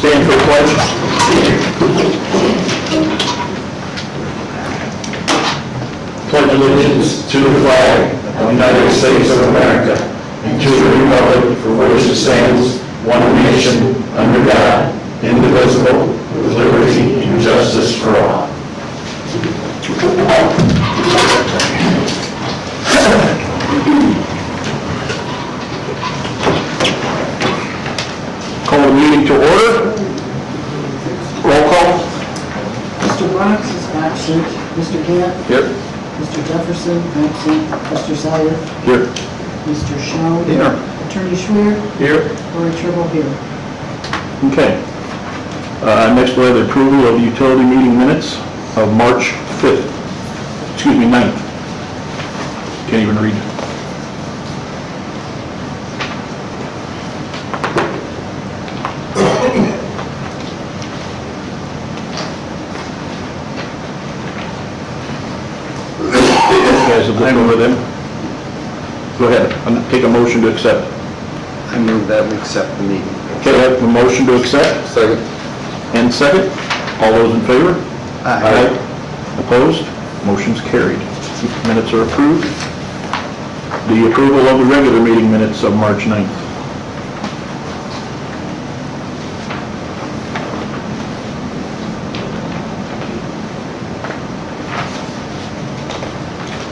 Stand for the pledge. Pledge allegiance to the flag of the United States of America and to the republic for which it stands, one nation, under God, indivisible, with liberty and justice for all. Call the meeting to order. Roll call. Mr. Bronx is absent. Mr. Gant? Here. Mr. Jefferson, absent. Mr. Sire? Here. Mr. Schoen? Here. Attorney Schwer? Here. Lori Tribble here. Okay. Next we have the approval of the utility meeting minutes of March 5th. Excuse me, 9th. Can't even read. You guys have looked over them? Go ahead, take a motion to accept. I move that we accept the meeting. Okay, I have a motion to accept. Second. And second. All those in favor? Aye. Opposed? Motion's carried. Minutes are approved. The approval of the regular meeting minutes of March 9th.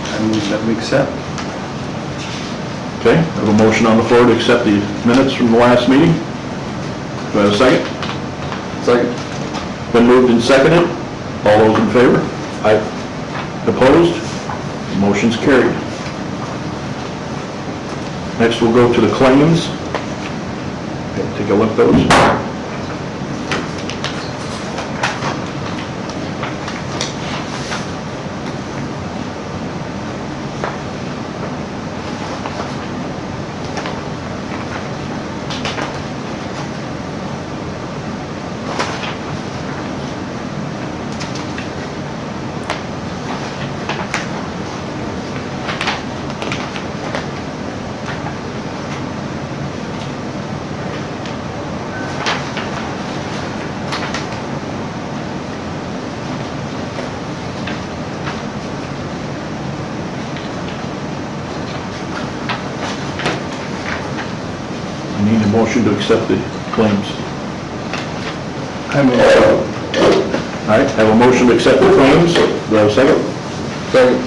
I move that we accept. Okay, I have a motion on the floor to accept the minutes from the last meeting. Do I have a second? Second. Been moved and seconded. All those in favor? Aye. Opposed? Motion's carried. Next, we'll go to the claims. Okay, take a look at those. I need a motion to accept the claims. I move. All right, I have a motion to accept the claims. Do I have a second? Second.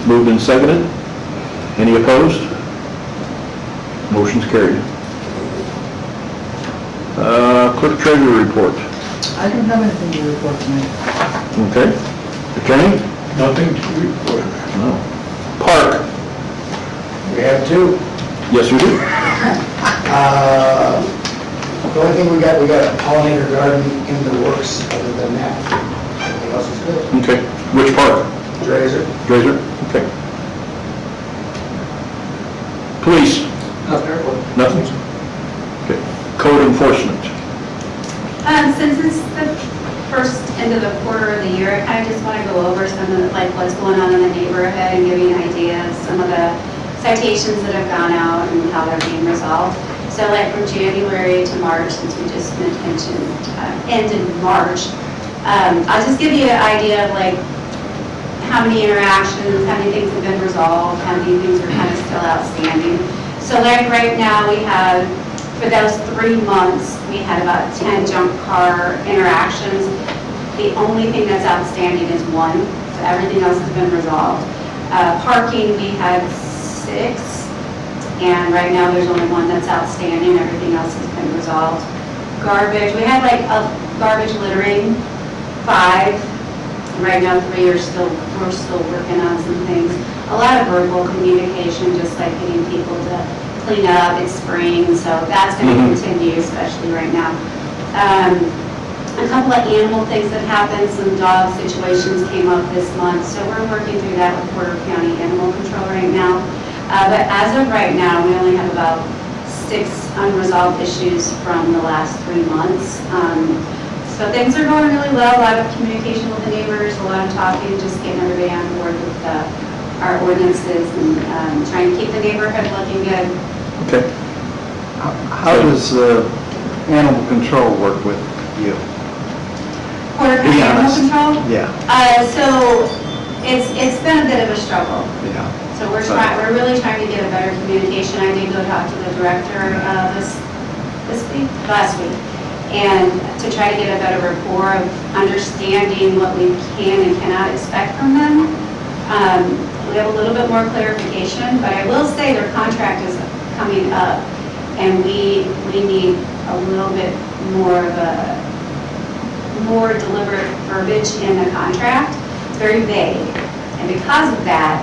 Moved and seconded. Any opposed? Motion's carried. Clerk Treasurer report. I don't have anything to report tonight. Okay. Attorney? Nothing to report. No. Park? We have two. Yes, we do. The only thing we got a pollinator garden in the works. Other than that, everything else is good. Okay. Which park? Drazer. Grazer? Okay. Police? Nothing? Okay. Code enforcement? Since it's the first end of the quarter of the year, I kind of just want to go over some of like what's going on in the neighborhood and give you an idea of some of the citations that have gone out and how they're being resolved. So like from January to March, since we just mentioned ended March, I'll just give you an idea of like how many interactions, how many things have been resolved, how many things are kind of still outstanding. So like right now we have, for those 3 months, we had about 10 junk car interactions. The only thing that's outstanding is 1, so everything else has been resolved. Parking, we had 6, and right now there's only 1 that's outstanding, everything else has been resolved. Garbage, we had like a garbage littering, 5. Right now 3 are we're still working on some things. A lot of verbal communication, just like getting people to clean up, it's spring, so that's going to continue, especially right now. A couple of animal things that happened, some dog situations came up this month, so we're working through that with Porter County Animal Control right now. But as of right now, we only have about 6 unresolved issues from the last 3 months. So things are going really well, a lot of communication with the neighbors, a lot of talking, just getting everybody on board with our ordinances and trying to keep the neighborhood looking good. Okay. How does animal control work with you? Porter Be County Animal honest. Control? Yeah, So it's been a bit of a struggle. yeah. So we're really trying to get a better communication. I did go talk to the director last week, and to try to get a better rapport of understanding what we can and cannot expect from them. We have a little bit more clarification, but I will say their contract is coming up, and we need a little bit more of a more deliberate verbiage in the contract. It's very vague, and because of that,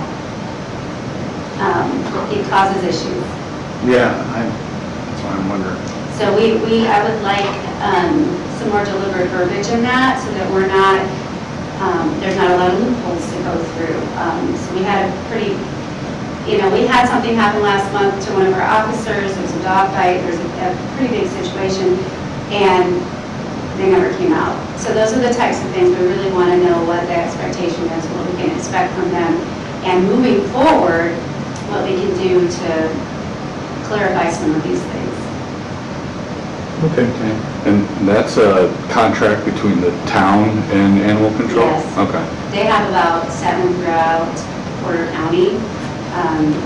it causes issues. Yeah, that's what I'm wondering. So I would like some more deliberate verbiage in that, so that we're not, there's not a lot of loopholes to go through. So we had a pretty, we had something happen last month to one of our officers. There was a dog bite. There's a pretty big situation, and they never came out. So those are the types of things we really want to know what the expectation is, what we can expect from them, and moving forward, what we can do to clarify some of these things. Okay. And that's a contract between the town and animal control? Yes. Okay. They have about 7 throughout Porter County,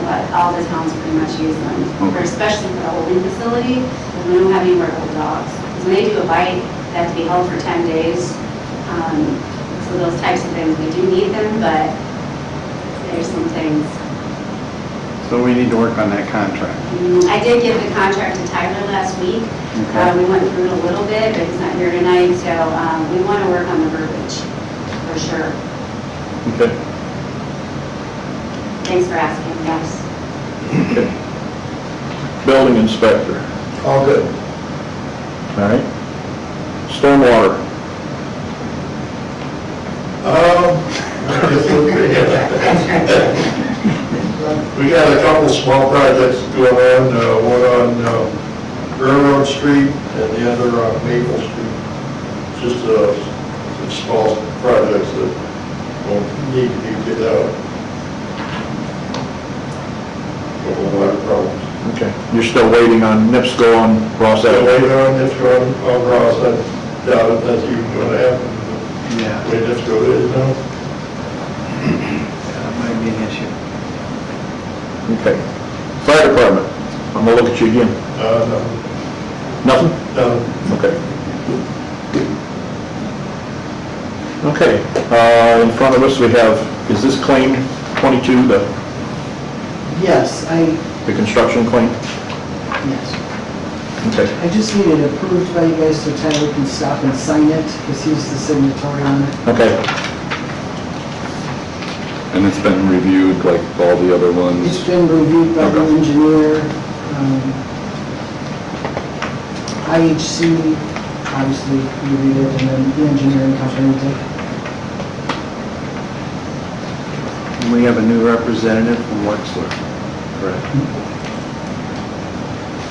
but all the towns pretty much use them, Okay. especially for the holding facility, because we don't have anywhere to hold dogs. Because when they do a bite, they have to be held for 10 days. So those types of things, we do need them, but there's some things. So we need to work on that contract. I did give the contract to Tyler last week. Okay. We went through it a little bit, but he's not here tonight, so we want to work on the verbiage, for sure. Okay. Thanks for asking, yes. Okay. Building inspector, All good. all right. Stormwater, We got a couple small projects going on, one on Railroad Street and the other on Maple Street. Just some small projects that will need to be get out. Couple of water problems. okay. You're still waiting on NIPSCO on Ross So Avenue? later on, if you're on Ross, I doubt if that's even going to happen. Yeah, The way NIPSCO is now. that might be an issue. Okay. Fire department, I'm gonna look at you again. No, Nothing? no. Okay. Okay, in front of us we have, is this claim 22, Yes, the construction claim? yes. Okay. I just need it approved by you guys so Tyler can stop and sign it, because he's the signatory on it. Okay. And it's been reviewed like all the other It's ones? been reviewed by the Okay. engineer. IHC, obviously, reviewed it, and then the engineering company did. And we have a new representative from Wexler, correct?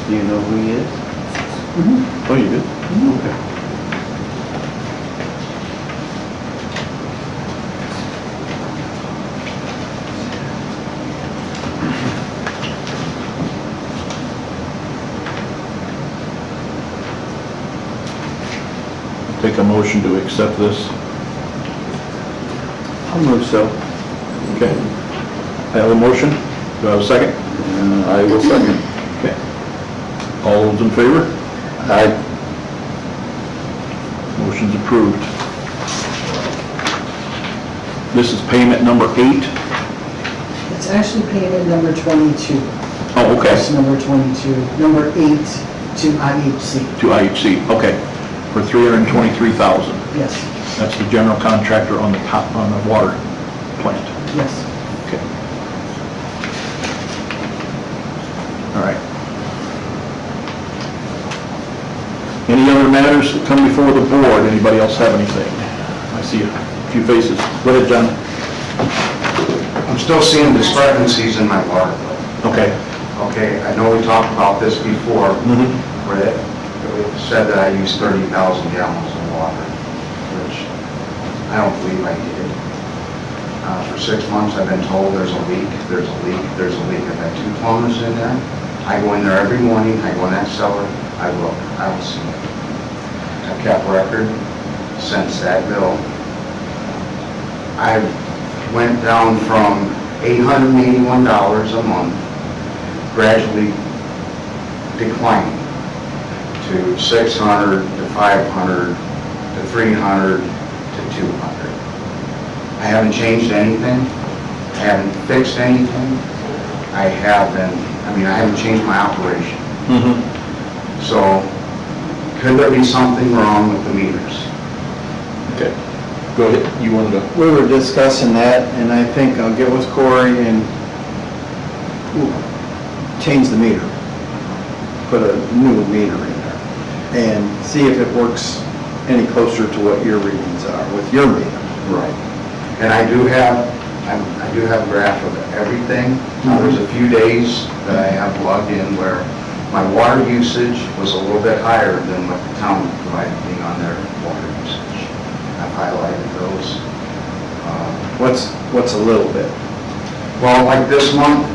Do you know who he is? Oh, you did? Okay. Take a motion to accept this. I'll move so. Okay. I have a motion. Do I have a second? I will second. Okay. All those in favor? Aye. Motion's approved. This is payment number 8. It's actually payment number 22. Oh, okay. That's number 22. Number 8 to IHC. To IHC, okay. For $323,000. Yes, That's the general contractor on the top, on the water plant. yes. Okay. All right. Any other matters that come before the board? Anybody else have anything? I see a few faces. Go ahead, John. I'm still seeing discrepancies in my water bill. Okay. Okay, I know we talked about this before, Mhm. where it said that I used 30,000 gallons of water, which I don't believe I did. For 6 months, I've been told there's a leak, there's a leak, there's a leak. I've had 2 plumbers in there. I go in there every morning, I go in that cellar, I will see it. I've kept record since that bill. I went down from $881 a month, gradually declining to $600 to $500 to $300 to $200. I haven't changed anything. I haven't fixed anything. I haven't changed my operation. So, could there be something wrong with the meters? Okay, go ahead, you wanted to, We were discussing that, and I think I'll get with Corey and change the meter. Put a new meter in there and see if it works any closer to what your readings are with your meter. Right. And I do have a graph of everything. There's a few days that I have logged in where my water usage was a little bit higher than what the town provided me on their water usage. I've highlighted those. What's a little bit? Well, like this month,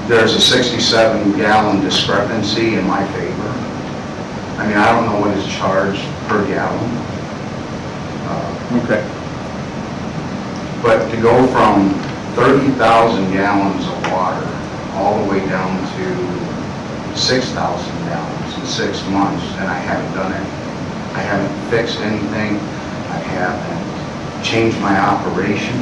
there's a 67-gallon discrepancy in my favor. I mean, I don't know what is charged per gallon. Okay. But to go from 30,000 gallons of water all the way down to 6,000 gallons in 6 months, and I haven't done anything. I haven't fixed anything. I haven't changed my operation.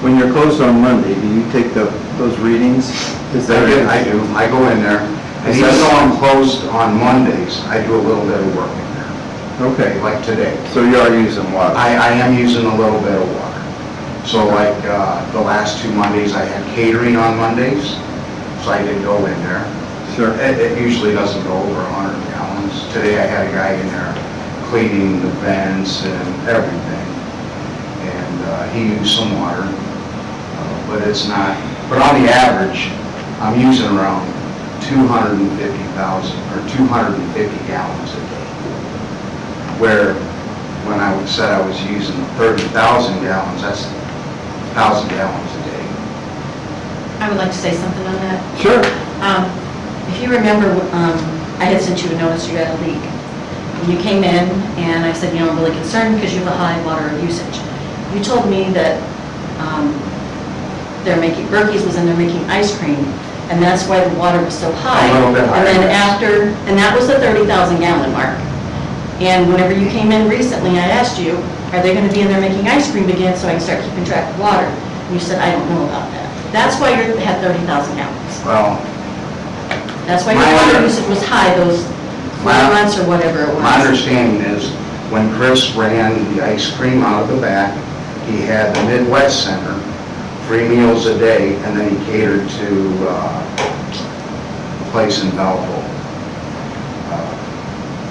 When you're closed on Monday, do you take those readings? I do. I go in there, and even though I'm closed on Mondays, I do a little bit of work in there, Okay, like today. so you are using water? I am using a little bit of water. So like the last 2 Mondays, I had catering on Mondays, so I did go in there. Sure. It usually doesn't go over 100 gallons. Today I had a guy in there cleaning the vents and everything. And he used some water, but it's not, but on the average, I'm using around 250,000 or 250 gallons a day. Where when I said I was using 30,000 gallons, that's 1,000 gallons a day. I would like to say something on that. Sure. If you remember, I had sent you a notice you had a leak. And you came in and I said, I'm really concerned because you have a high water usage. You told me that Berkey's was in there making ice cream, and that's why the water was so high. A little bit higher. And then and that was the 30,000 gallon mark. And whenever you came in recently, I asked you, are they going to be in there making ice cream again so I can start keeping track of water? And you said, I don't know about that. That's why you had 30,000 gallons. Well, That's why your water usage was high those 4 months or whatever it was. my understanding is when Chris ran the ice cream out of the back, he had the Midwest Center, 3 meals a day, and then he catered to a place in Valpo.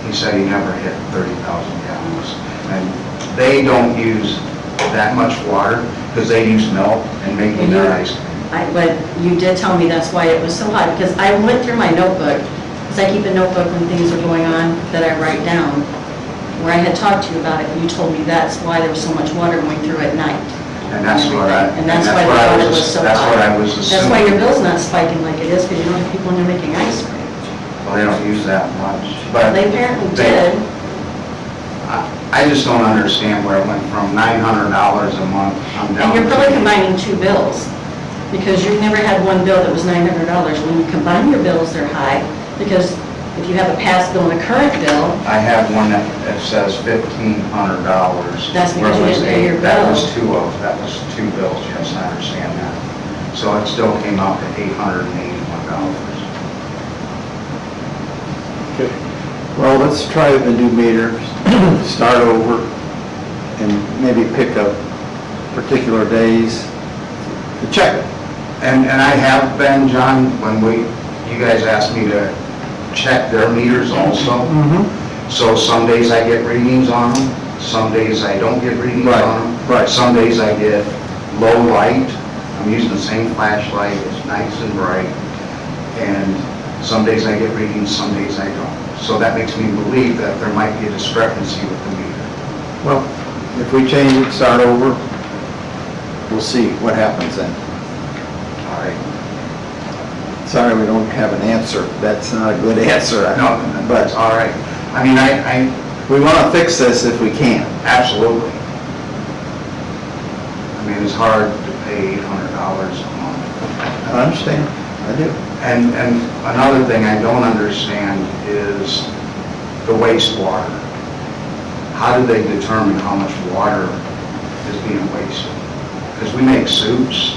He said he never hit 30,000 gallons. And they don't use that much water because they use milk in making their ice cream. But you did tell me that's why it was so high, because I went through my notebook, because I keep a notebook when things are going on that I write down, where I had talked to you about it, and you told me that's why there was so much water going through at night. And that's what And that's why the water was so high. That's what I was That's why assuming. your bill's not spiking like it is, because you don't have people in there making ice cream. Well, they don't use that much, but They apparently they- did. I just don't understand where it went from $900 a month, I'm down And you're probably to... combining 2 bills, because you never had one bill that was $900. When you combine your bills, they're high, because if you have a past bill and a current bill, I have one that says $1,500. That's because where it you was didn't pay your That bill. was 2 bills, yes, I understand that. So it still came out to $881. okay. Well, let's try the new meters, start over, and maybe pick up particular days to check it. And I have been, John, when you guys asked me to check their meters also. So some days I get readings on them, some days I don't get readings Right, on them. right. Some days I get low light, I'm using the same flashlight, it's nice and bright. And some days I get readings, some days I don't. So that makes me believe that there might be a discrepancy with the meter. Well, if we change it, start over, we'll see what happens then. All right. Sorry, we don't have an answer. That's not a good answer. No, But that's all right. I mean, I we want to fix this if we can. absolutely. I mean, it's hard to pay $800 a month. I understand. I do. And another thing I don't understand is the wastewater. How do they determine how much water is being wasted? Because we make soups,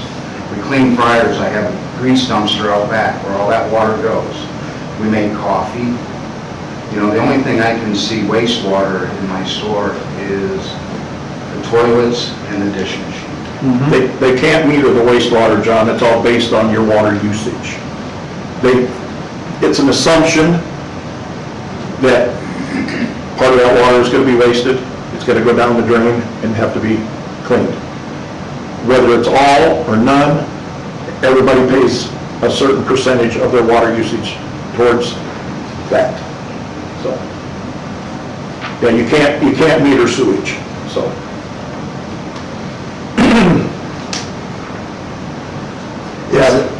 we clean fryers, I have a grease dumpster out back where all that water goes. We make coffee. You know, the only thing I can see wastewater in my store is the toilets and the dish machine. They can't meter the wastewater, John, it's all based on your water usage. It's an assumption that part of that water is gonna be wasted, it's gonna go down the drain and have to be cleaned. Whether it's all or none, everybody pays a certain percentage of their water usage towards that, so. Yeah, you can't meter sewage, so.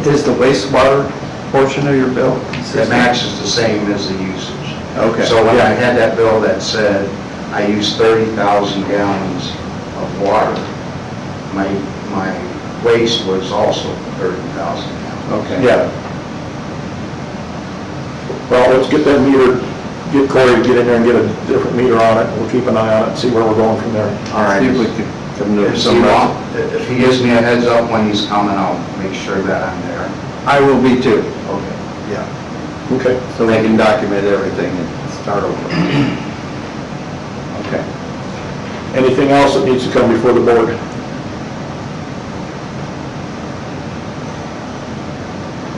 Is the wastewater portion of your bill The consistent? max is the same as the usage. Okay. So when I had that bill that said I used 30,000 gallons of water, my waste was also 30,000 gallons. Okay. Yeah. Well, let's get that meter, get Corey to get in there and get a different meter on it, we'll keep an eye on it and see where we're going from there. All right. See if we could come to If some. if he gives me a heads up when he's coming, I'll make sure that I'm there. I will be too. Okay. Yeah. Okay. So they can document everything and start over. Okay. Anything else that needs to come before the board?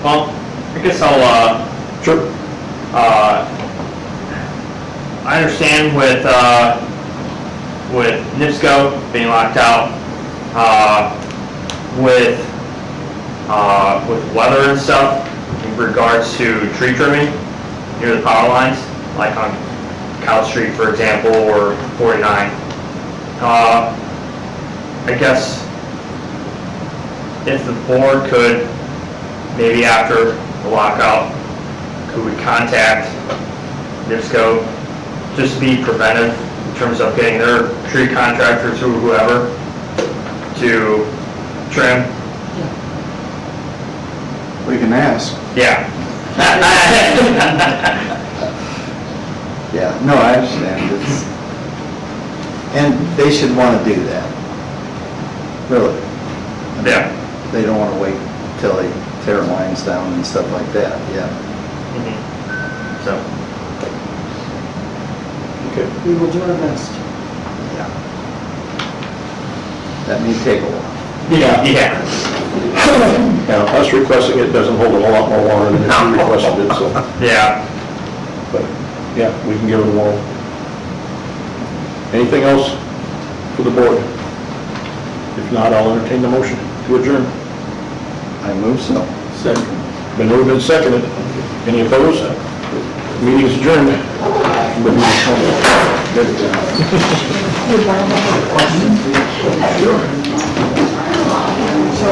Well, I guess I'll, Sure. I understand with NIPSCO being locked out, with weather and stuff, in regards to tree trimming near the power lines, like on Cow Street, for example, or 49. I guess if the board could, maybe after the lockout, could we contact NIPSCO, just to be preventive in terms of getting their tree contractors or whoever to trim? We can ask. Yeah. Yeah, no, I understand. It's, and they should want to do that. Really. Yeah. They don't want to wait till they tear lines down and stuff like that, yeah. Mhm. So, Okay. We will do our best. Yeah. That may take a while. Yeah. yeah. Yeah, us requesting it doesn't hold a whole lot more water than if you requested it, so, Yeah. but, yeah, we can give it a whirl. Anything else for the board? If not, I'll entertain the motion to adjourn. I move so. Second. Been moved and seconded. Any opposed? Meeting's adjourned. So,